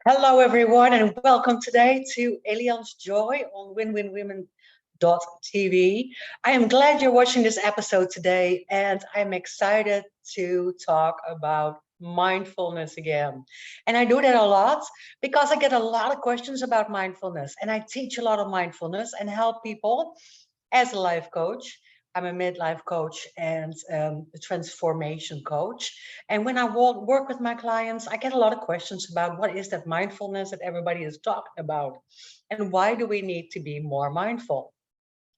Hello, everyone, and welcome today to Allianz Joy on winwinwomen.tv. I am glad you're watching this episode today, and I'm excited to talk about mindfulness again. And I do that a lot because I get a lot of questions about mindfulness, and I teach a lot of mindfulness and help people as a life coach. I'm a midlife coach and a transformation coach. And when I work with my clients, I get a lot of questions about what is that mindfulness that everybody is talking about? And why do we need to be more mindful?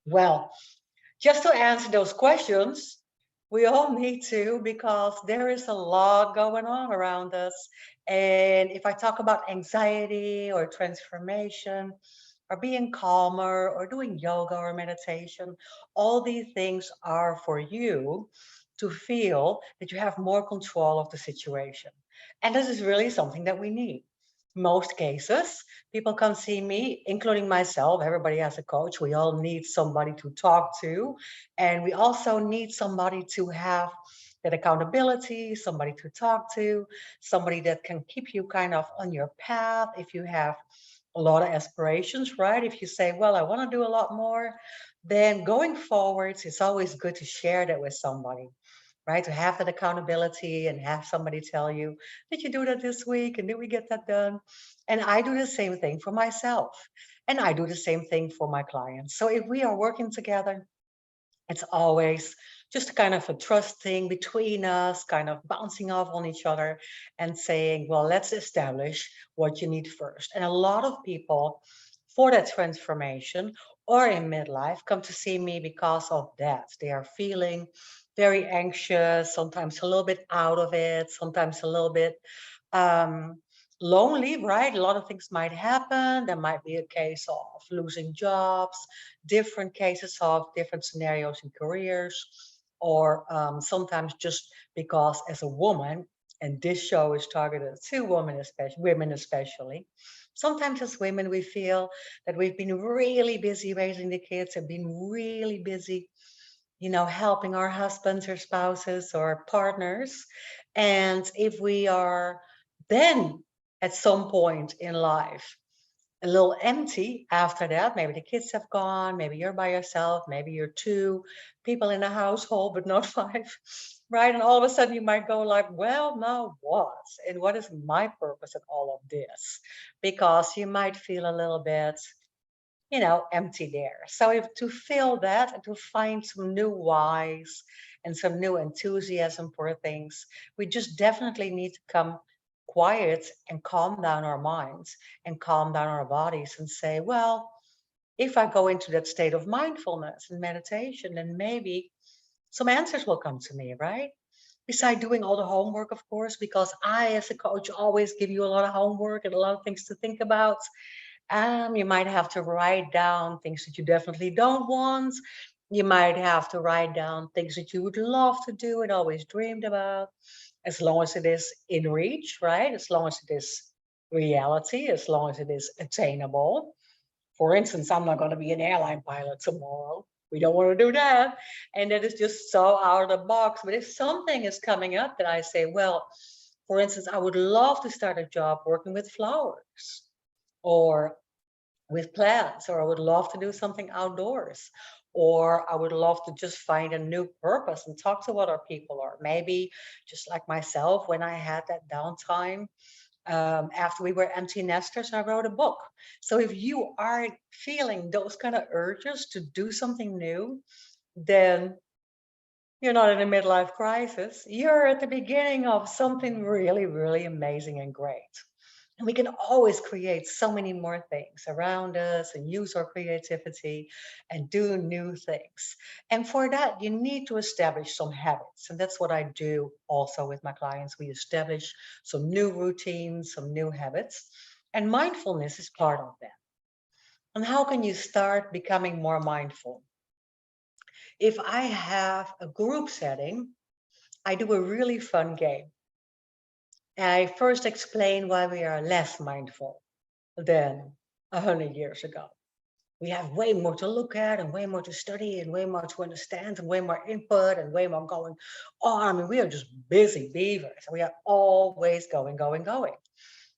Well, just to answer those questions, we all need to because there is a lot going on around us. And if I talk about anxiety or transformation or being calmer or doing yoga or meditation, all these things are for you to feel that you have more control of the situation. And this is really something that we need. Most cases, people come see me, including myself. Everybody has a coach. We all need somebody to talk to. And we also need somebody to have that accountability, somebody to talk to, somebody that can keep you kind of on your path if you have a lot of aspirations, right? If you say, well, I want to do a lot more, then going forwards, it's always good to share that with somebody, right? To have that accountability and have somebody tell you, did you do that this week? And did we get that done? And I do the same thing for myself. And I do the same thing for my clients. So if we are working together, it's always just kind of a trust thing between us, kind of bouncing off on each other and saying, well, let's establish what you need first. And a lot of people for that transformation or in midlife come to see me because of that. They are feeling very anxious, sometimes a little bit out of it, sometimes a little bit um, lonely, right? A lot of things might happen. There might be a case of losing jobs, different cases of different scenarios in careers, or sometimes just because as a woman, and this show is targeted to women especially. Sometimes as women, we feel that we've been really busy raising the kids and been really busy, helping our husbands or spouses or partners. And if we are then at some point in life a little empty after that. Maybe the kids have gone, maybe you're by yourself, maybe you're two people in a household, but not five, right? And all of a sudden you might go like, well, now what? And what is my purpose in all of this? Because you might feel a little bit, empty there. So if to fill that and to find some new whys and some new enthusiasm for things, we just definitely need to come quiet and calm down our minds and calm down our bodies and say, well, if I go into that state of mindfulness and meditation, then maybe some answers will come to me, right? Beside doing all the homework, of course, because I, as a coach, always give you a lot of homework and a lot of things to think about. You might have to write down things that you definitely don't want. You might have to write down things that you would love to do and always dreamed about, as long as it is in reach, right? As long as it is reality, as long as it is attainable. For instance, I'm not going to be an airline pilot tomorrow. We don't want to do that. And that is just so out of the box. But if something is coming up that I say, well, for instance, I would love to start a job working with flowers or with plants, or I would love to do something outdoors, or I would love to just find a new purpose and talk to other people, or maybe just like myself, when I had that downtime after we were empty nesters, I wrote a book. So if you are feeling those kind of urges to do something new, then you're not in a midlife crisis. You're at the beginning of something really, really amazing and great. And we can always create so many more things around us and use our creativity and do new things. And for that, you need to establish some habits. And that's what I do also with my clients. We establish some new routines, some new habits. And mindfulness is part of that. And how can you start becoming more mindful? If I have a group setting, I do a really fun game. I first explain why we are less mindful than 100 years ago. We have way more to look at and way more to study and way more to understand and way more input and way more going on. I mean, we are just busy beavers. We are always going, going, going.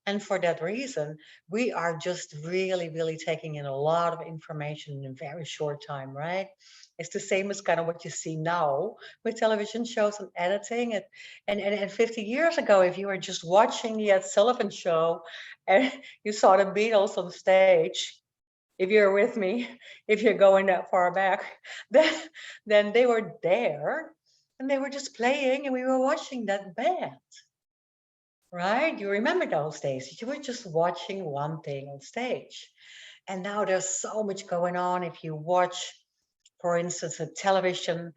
And for that reason, we are just really, really taking in a lot of information in a very short time, right? It's the same as kind of what you see now with television shows and editing. And 50 years ago, if you were just watching the Ed Sullivan show and you saw the Beatles on stage, if you're with me, if you're going that far back, then, then they were there and they were just playing and we were watching that band. Right? You remember those days. You were just watching one thing on stage. And now there's so much going on. If you watch, for instance, a television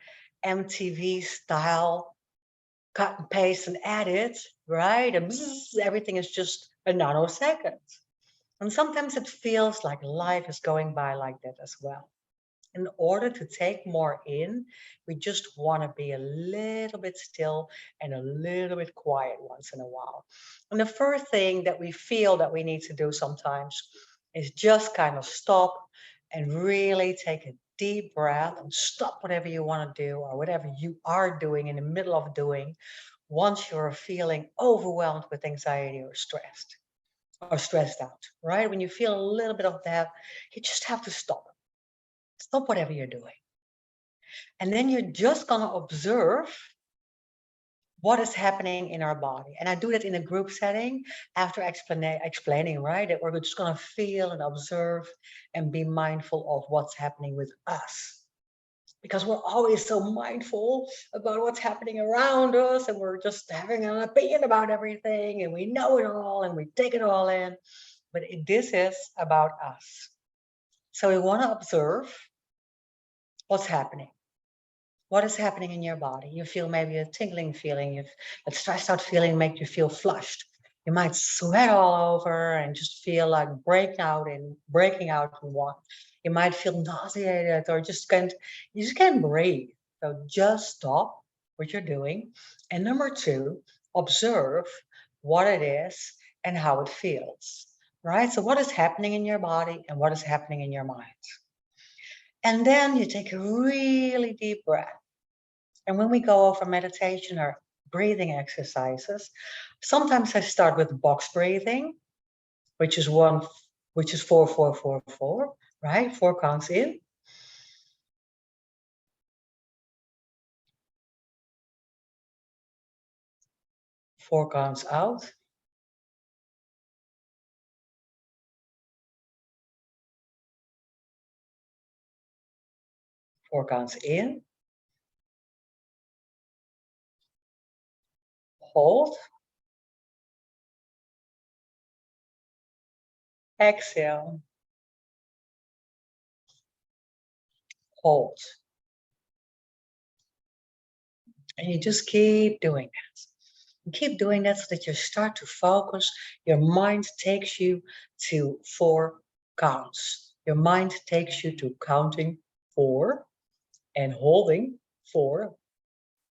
MTV style cut and paste and edit, right? And bzzz, everything is just a nanosecond. And sometimes it feels like life is going by like that as well. In order to take more in, we just want to be a little bit still and a little bit quiet once in a while. And the first thing that we feel that we need to do sometimes is just kind of stop and really take a deep breath and stop whatever you want to do or whatever you are doing in the middle of doing once you're feeling overwhelmed with anxiety or stressed out, right? When you feel a little bit of that, you just have to stop. Stop whatever you're doing. And then you're just going to observe what is happening in our body. And I do that in a group setting after explaining, right? That we're just going to feel and observe and be mindful of what's happening with us. Because we're always so mindful about what's happening around us and we're just having an opinion about everything and we know it all and we take it all in. But this is about us. So we want to observe what's happening. What is happening in your body? You feel maybe a tingling feeling, a stressed out feeling make you feel flushed. You might sweat all over and just feel like breaking out in one. You might feel nauseated or you just can't breathe. So just stop what you're doing. And number two, observe what it is and how it feels. Right? So what is happening in your body and what is happening in your mind? And then you take a really deep breath. And when we go over meditation or breathing exercises, sometimes I start with box breathing, which is four, four, four, four, right? 4 counts in. 4 counts out. 4 counts in. Hold. Exhale. Hold. And you just keep doing that. And keep doing that so that you start to focus. Your mind takes you to 4 counts. Your mind takes you to counting 4 and holding 4,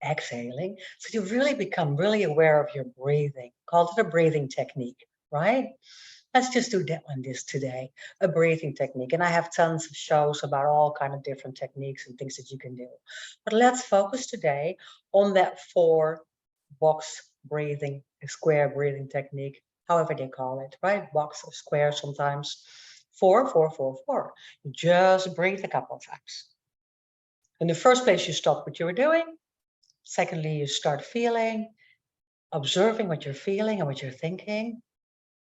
exhaling. So you really become really aware of your breathing. Call it a breathing technique, right? Let's just do that one today, a breathing technique. And I have tons of shows about all kind of different techniques and things that you can do. But let's focus today on that 4 box breathing, square breathing technique, however they call it, right? Box or square sometimes. 4, 4, 4, 4. Just breathe a couple of times. In the first place, you stop what you were doing. Secondly, you start feeling, observing what you're feeling and what you're thinking.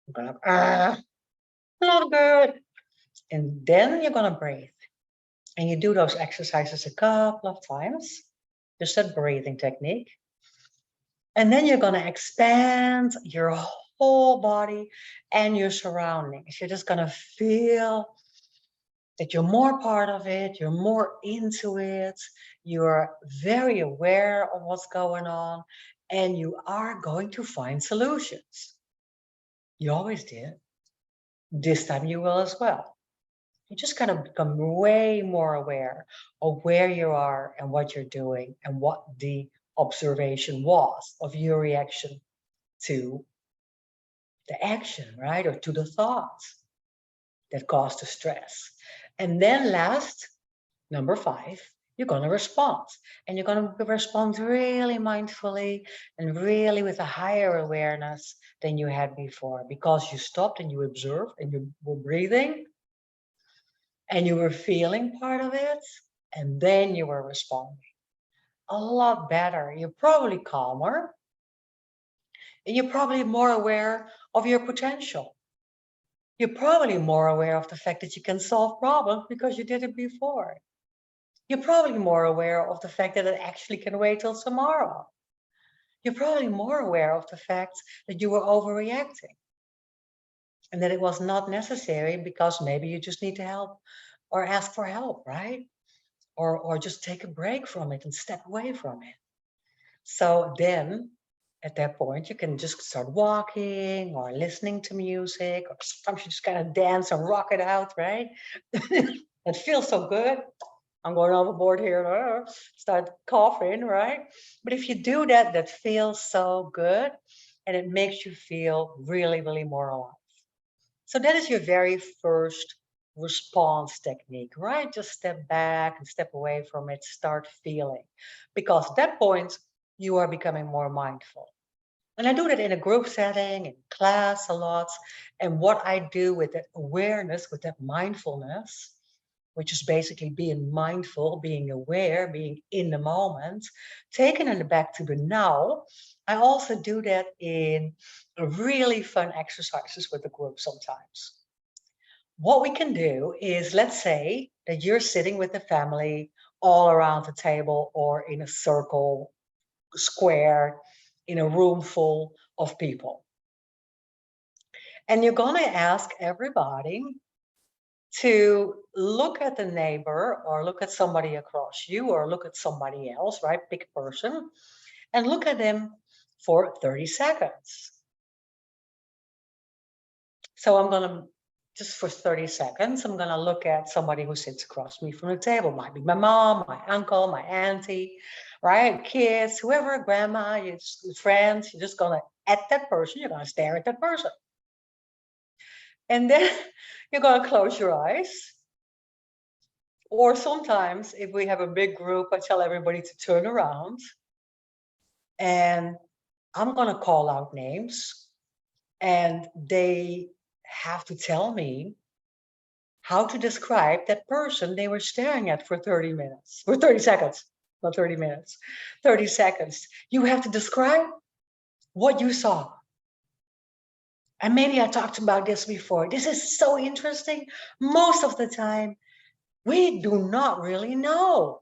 You're going not good. And then you're going to breathe. And you do those exercises a couple of times, just that breathing technique. And then you're going to expand your whole body and your surroundings. You're just going to feel that you're more part of it, you're more into it, you're very aware of what's going on, and you are going to find solutions. You always did. This time you will as well. You just kind of become way more aware of where you are and what you're doing and what the observation was of your reaction to the action, right? Or to the thoughts that caused the stress. And then last, number 5, you're going to respond. And you're going to respond really mindfully and really with a higher awareness than you had before, because you stopped and you observed and you were breathing and you were feeling part of it. And then you were responding a lot better. You're probably calmer and you're probably more aware of your potential. You're probably more aware of the fact that you can solve problems because you did it before. You're probably more aware of the fact that it actually can wait till tomorrow. You're probably more aware of the fact that you were overreacting and that it was not necessary because maybe you just need to help or ask for help, right? Or just take a break from it and step away from it. So then at that point, you can just start walking or listening to music, or sometimes you just kind of dance and rock it out, right? It feels so good. I'm going overboard here, start coughing, right? But if you do that, that feels so good and it makes you feel really, really more alive. So that is your very first response technique, right? Just step back and step away from it, start feeling. Because at that point, you are becoming more mindful. And I do that in a group setting, in class a lot. And what I do with that awareness, with that mindfulness, which is basically being mindful, being aware, being in the moment, taking it back to the now. I also do that in really fun exercises with the group sometimes. What we can do is, let's say that you're sitting with the family all around the table or in a circle, square, in a room full of people. And you're going to ask everybody to look at the neighbor or look at somebody across you or look at somebody else, right? Pick a person and look at them for 30 seconds. So I'm going to, just for 30 seconds, I'm going to look at somebody who sits across me from the table. Might be my mom, my uncle, my auntie, right? Kids, whoever, grandma, your friends. You're just going to, at that person, you're going to stare at that person. And then you're going to close your eyes. Or sometimes if we have a big group, I tell everybody to turn around and I'm going to call out names and they have to tell me how to describe that person they were staring at for 30 minutes, for 30 seconds, not 30 minutes, 30 seconds. You have to describe what you saw. And maybe I talked about this before. This is so interesting. Most of the time, we do not really know.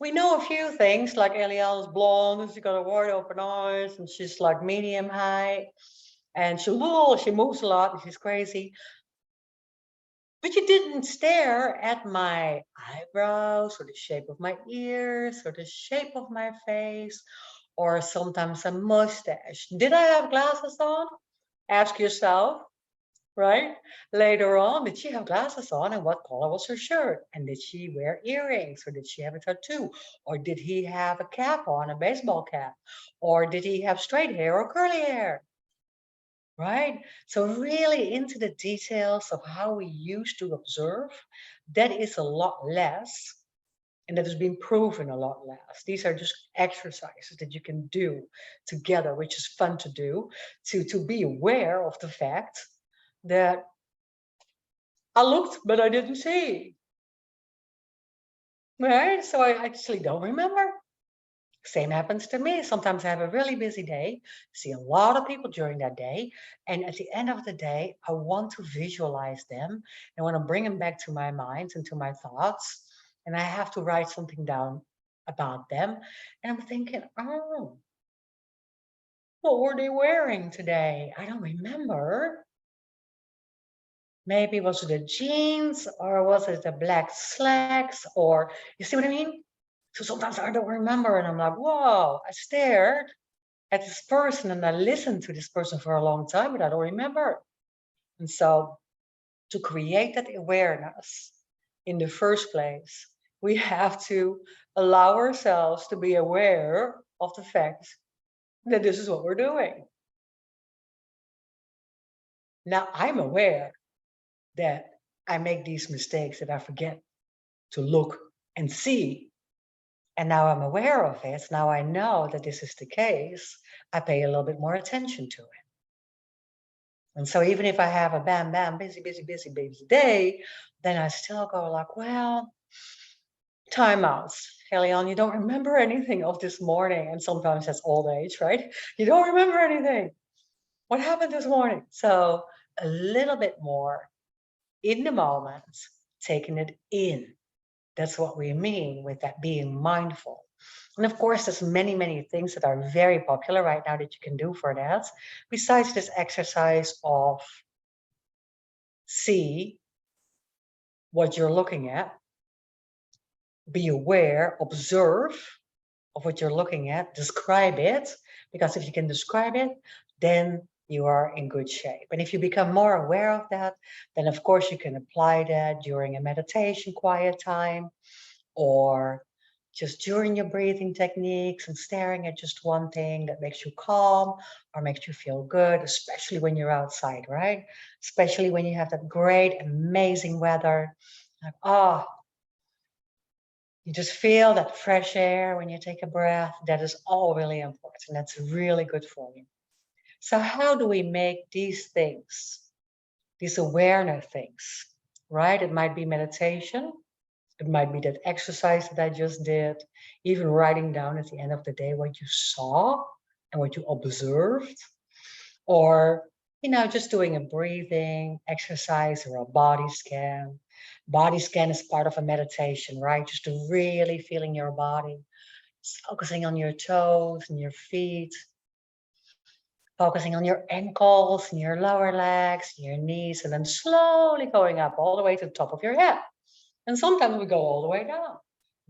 We know a few things, like Eliel is blonde, and she's got a wide open eyes, and she's like medium height, and she moves a lot, and she's crazy. But you didn't stare at my eyebrows, or the shape of my ears, or the shape of my face, or sometimes a mustache. Did I have glasses on? Ask yourself. Right? Later on, did she have glasses on and what color was her shirt? And did she wear earrings or did she have a tattoo? Or did he have a cap on, a baseball cap? Or did he have straight hair or curly hair? Right? So really into the details of how we used to observe, that is a lot less. And that has been proven a lot less. These are just exercises that you can do together, which is fun to do, to be aware of the fact that I looked, but I didn't see. Right? So I actually don't remember. Same happens to me. Sometimes I have a really busy day, see a lot of people during that day. And at the end of the day, I want to visualize them. I want to bring them back to my mind and to my thoughts. And I have to write something down about them. And I'm thinking, oh, what were they wearing today? I don't remember. Maybe was it the jeans or was it the black slacks or you see what I mean? So sometimes I don't remember and I'm like, whoa, I stared at this person and I listened to this person for a long time, but I don't remember. And so to create that awareness in the first place, we have to allow ourselves to be aware of the fact that this is what we're doing. Now I'm aware that I make these mistakes, that I forget to look and see. And now I'm aware of it. Now I know that this is the case. I pay a little bit more attention to it. And so even if I have a bam, bam, busy, busy, busy, busy day, then I still go like, well, timeouts. Helion, you don't remember anything of this morning. And sometimes that's old age, right? You don't remember anything. What happened this morning? So a little bit more in the moment, taking it in. That's what we mean with that being mindful. And of course, there's many, many things that are very popular right now that you can do for that. Besides this exercise of see what you're looking at, be aware, observe of what you're looking at, describe it, because if you can describe it, then you are in good shape. And if you become more aware of that, then of course you can apply that during a meditation quiet time, or just during your breathing techniques and staring at just one thing that makes you calm or makes you feel good, especially when you're outside, right? Especially when you have that great, amazing weather. Like, oh, you just feel that fresh air when you take a breath. That is all really important. That's really good for you. So how do we make these things, these awareness things, right? It might be meditation. It might be that exercise that I just did, even writing down at the end of the day what you saw and what you observed, or, just doing a breathing exercise or a body scan. Body scan is part of a meditation, right? Just to really feeling your body, focusing on your toes and your feet, focusing on your ankles and your lower legs, your knees, and then slowly going up all the way to the top of your head. And sometimes we go all the way down.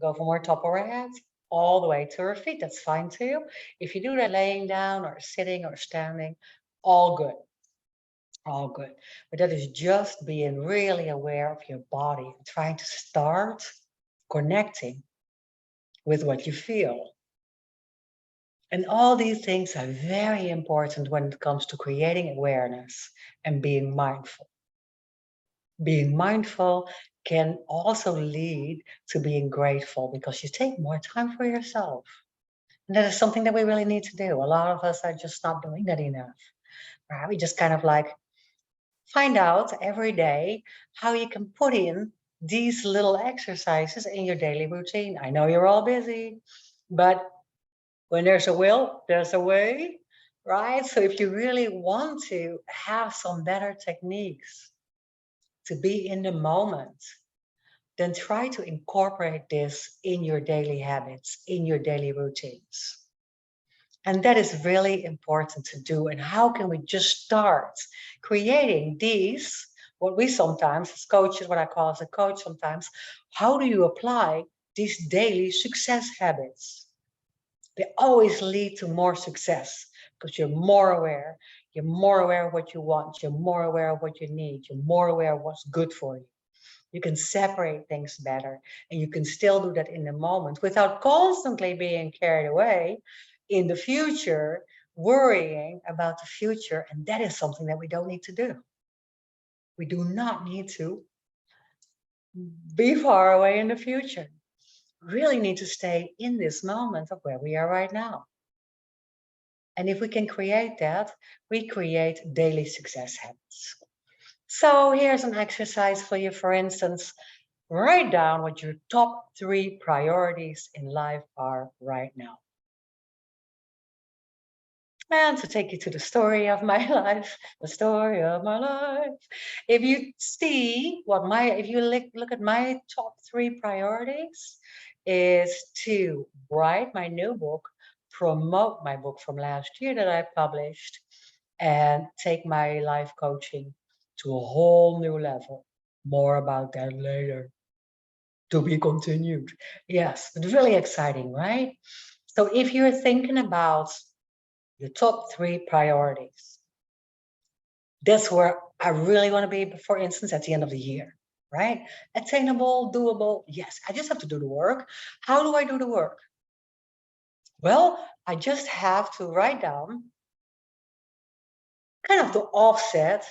Go from our top of our head all the way to our feet. That's fine too. If you do that laying down or sitting or standing, all good. All good. But that is just being really aware of your body and trying to start connecting with what you feel. And all these things are very important when it comes to creating awareness and being mindful. Being mindful can also lead to being grateful because you take more time for yourself. And that is something that we really need to do. A lot of us are just not doing that enough. Right? We just kind of like find out every day how you can put in these little exercises in your daily routine. I know you're all busy, but when there's a will, there's a way, right? So if you really want to have some better techniques to be in the moment, then try to incorporate this in your daily habits, in your daily routines. And that is really important to do. And how can we just start creating these, what we sometimes as coaches, what I call as a coach sometimes, how do you apply these daily success habits? They always lead to more success because you're more aware. You're more aware of what you want. You're more aware of what you need. You're more aware of what's good for you. You can separate things better, and you can still do that in the moment without constantly being carried away in the future, worrying about the future. And that is something that we don't need to do. We do not need to be far away in the future. We really need to stay in this moment of where we are right now. And if we can create that, we create daily success habits. So here's an exercise for you. For instance, write down what your top 3 priorities in life are right now. And to take you to the story of my life, the story of my life. If you see if you look at my top 3 priorities, is to write my new book, promote my book from last year that I published, and take my life coaching to a whole new level. More about that later. To be continued. Yes, it's really exciting, right? So if you're thinking about the top 3 priorities, that's where I really want to be, for instance, at the end of the year, right? Attainable, doable. Yes, I just have to do the work. How do I do the work? Well, I just have to write down kind of to offset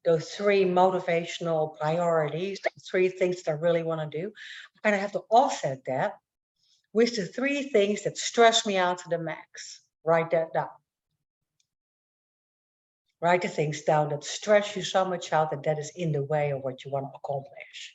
those 3 motivational priorities, 3 things that I really want to do. I And I have to offset that with the 3 things that stress me out to the max. Write that down. Write the things down that stress you so much out that is in the way of what you want to accomplish.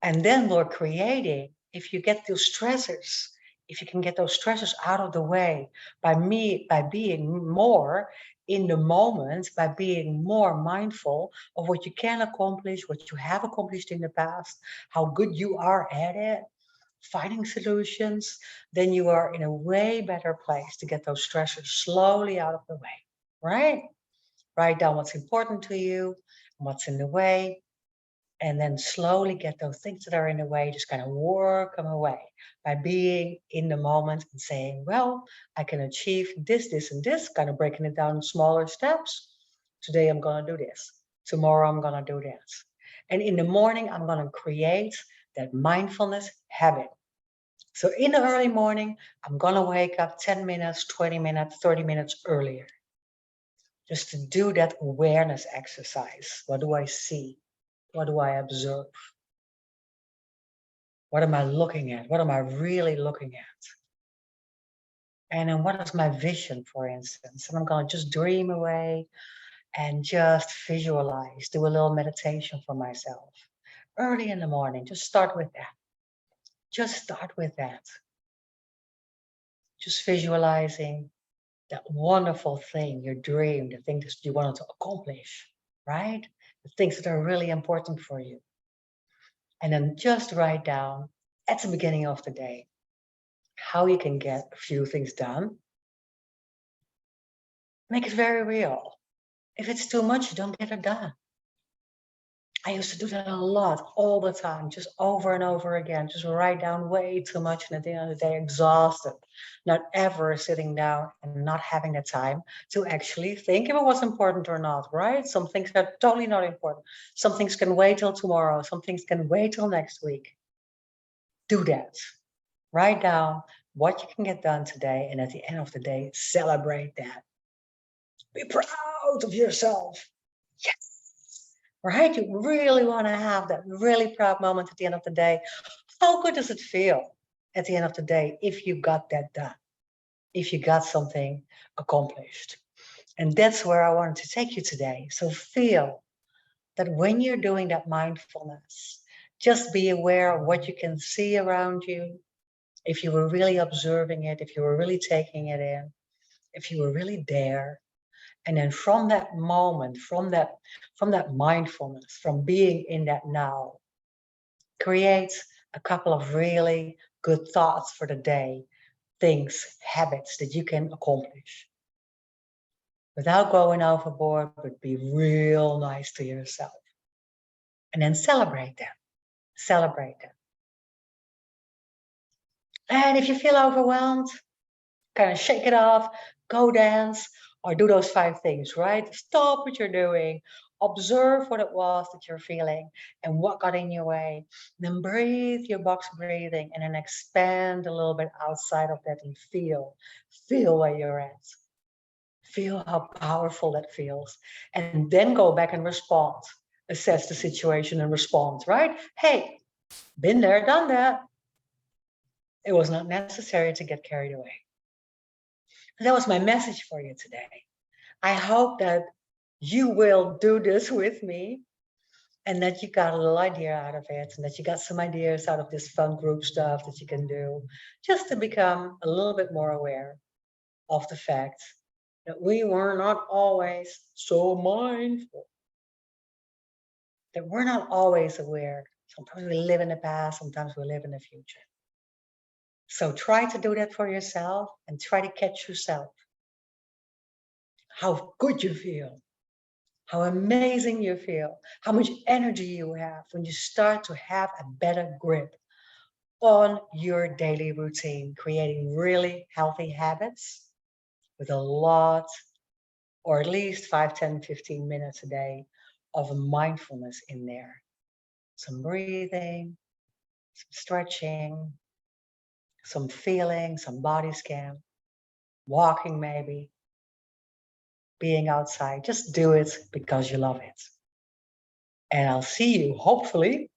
And then we're creating, if you get those stressors, if you can get those stressors out of the way by being more in the moment, by being more mindful of what you can accomplish, what you have accomplished in the past, how good you are at it, finding solutions, then you are in a way better place to get those stressors slowly out of the way, right? Write down what's important to you, what's in the way, and then slowly get those things that are in the way, just kind of work them away by being in the moment and saying, well, I can achieve this, this, and this, kind of breaking it down in smaller steps. Today, I'm going to do this. Tomorrow, I'm going to do this. And in the morning, I'm going to create that mindfulness habit. So in the early morning, I'm going to wake up 10 minutes, 20 minutes, 30 minutes earlier, just to do that awareness exercise. What do I see? What do I observe? What am I looking at? What am I really looking at? And then what is my vision, for instance? And I'm going to just dream away and just visualize, do a little meditation for myself. Early in the morning, just start with that. Just start with that. Just visualizing that wonderful thing, your dream, the things that you wanted to accomplish, right? The things that are really important for you. And then just write down at the beginning of the day how you can get a few things done. Make it very real. If it's too much, you don't get it done. I used to do that a lot, all the time, just over and over again, just write down way too much, and at the end of the day, exhausted, not ever sitting down and not having the time to actually think if it was important or not, right? Some things are totally not important. Some things can wait till tomorrow. Some things can wait till next week. Do that. Write down what you can get done today, and at the end of the day, celebrate that. Be proud of yourself. Yes. Right? You really want to have that really proud moment at the end of the day. How good does it feel at the end of the day if you got that done? If you got something accomplished? And that's where I wanted to take you today. So feel that when you're doing that mindfulness, just be aware of what you can see around you. If you were really observing it, if you were really taking it in, if you were really there. And then from that moment, from that mindfulness, from being in that now, create a couple of really good thoughts for the day, things, habits that you can accomplish. Without going overboard, but be real nice to yourself. And then celebrate them. Celebrate them. And if you feel overwhelmed, kind of shake it off, go dance, or do those 5 things, right? Stop what you're doing, observe what it was that you're feeling and what got in your way. Then breathe your box breathing and then expand a little bit outside of that and feel where you're at. Feel how powerful that feels. And then go back and respond. Assess the situation and respond, right? Hey, been there, done that. It was not necessary to get carried away. That was my message for you today. I hope that you will do this with me and that you got a little idea out of it and that you got some ideas out of this fun group stuff that you can do just to become a little bit more aware of the fact that we were not always so mindful, that we're not always aware. Sometimes we live in the past, sometimes we live in the future. So try to do that for yourself and try to catch yourself. How good you feel, how amazing you feel, how much energy you have when you start to have a better grip on your daily routine, creating really healthy habits with a lot, or at least 5, 10, 15 minutes a day of mindfulness in there. Some breathing, some stretching, some feeling, some body scan, walking maybe, being outside. Just do it because you love it. And I'll see you hopefully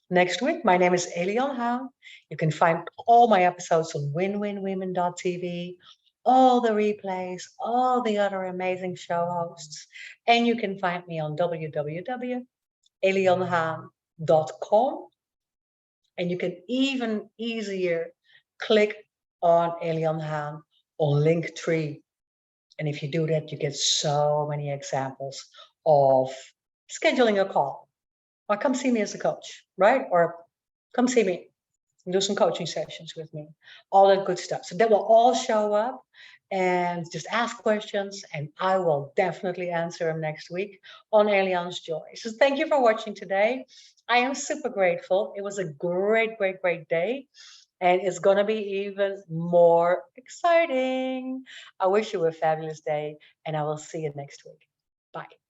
next week. My name is Eliane Haan. You can find all my episodes on winwinwomen.tv, all the replays, all the other amazing show hosts. And you can find me on www.elianehaan.com. And you can even easier click on Eliane Haan on Linktree. And if you do that, you get so many examples of scheduling a call. Or come see me as a coach, right? Or come see me and do some coaching sessions with me. All that good stuff. So that will all show up, and just ask questions and I will definitely answer them next week on Eliane's Joy. So thank you for watching today. I am super grateful. It was a great, great, great day. And it's going to be even more exciting. I wish you a fabulous day, and I will see you next week. Bye.